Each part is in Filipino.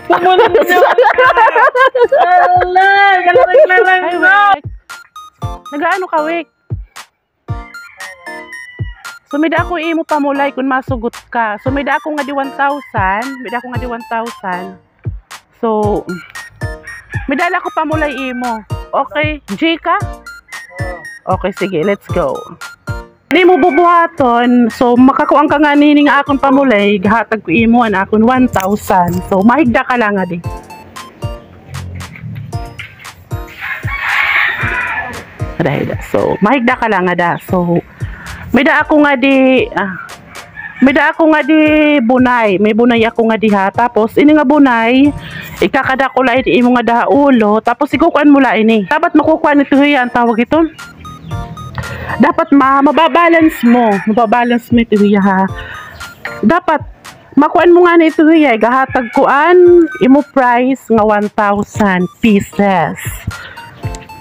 Pumunod niyo. Allah, galing na lang mo. Nagaano ka, Wik? Sumida ako imo pamulay kung masugot ka. Sumida ako nga di 1,000. Mida ako nga di 1,000. So, midala ko pamulay imo. Okay, G ka? Okay, sige, let's go. Hindi mo bubuhaton. So, makakuang ka nga nining akong pamulay. Gahatag ko imo ang akong 1,000. So, mahigda ka lang nga di. So, mahigda ka lang nga da. So, mida ako nga di bunay. May bunay ako nga diha. Tapos ini nga bunay, ikakada ko lain imo nga daha ulo. Tapos ikukuan mo lain ni. Dapat makukuan ito yan tawag ito. Dapat mababalance mo. Mababalance mo ito ha. Dapat makuan mo nga nito hiya. Gahatag kuan imo price nga 1,000 pieces.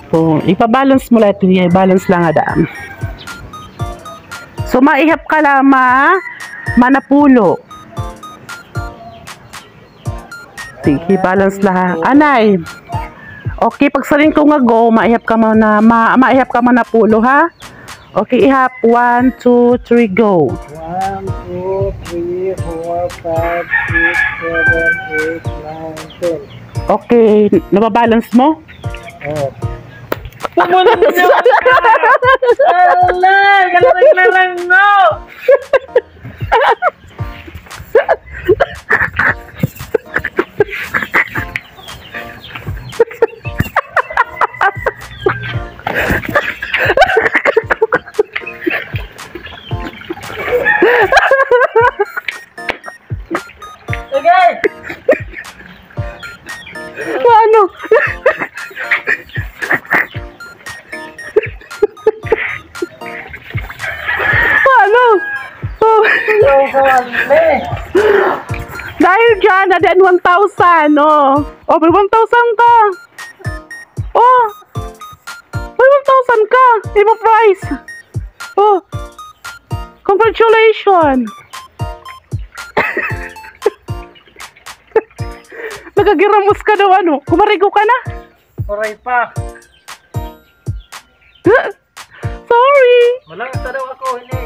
So, ipabalance mo lang ito hiya. Balance lang nga daan. So, maihap ka lang manapulo. Sige, balance lang. Anay. Okay, pagsaling ko nga go, maihap ka manapulo, ha? Okay, ihap. 1, 2, 3, go. 1, 2, 3, 4, 5, 6, 7, 8, 9, 10. Okay, nababalance mo? Oh. Pumunod niyo. Allah, galing na lang mo. Sige. Paano? Paano? Oh. Dahil dyan, na din 1,000, oh. Oh, may 1,000 ka. Oh. May 1,000 ka. Imo price. Oh. Congratulations. Nagagiramos ka daw, ano? Kumarigo ka na? Oray pa. Sorry. Walang isa daw ako, hindi.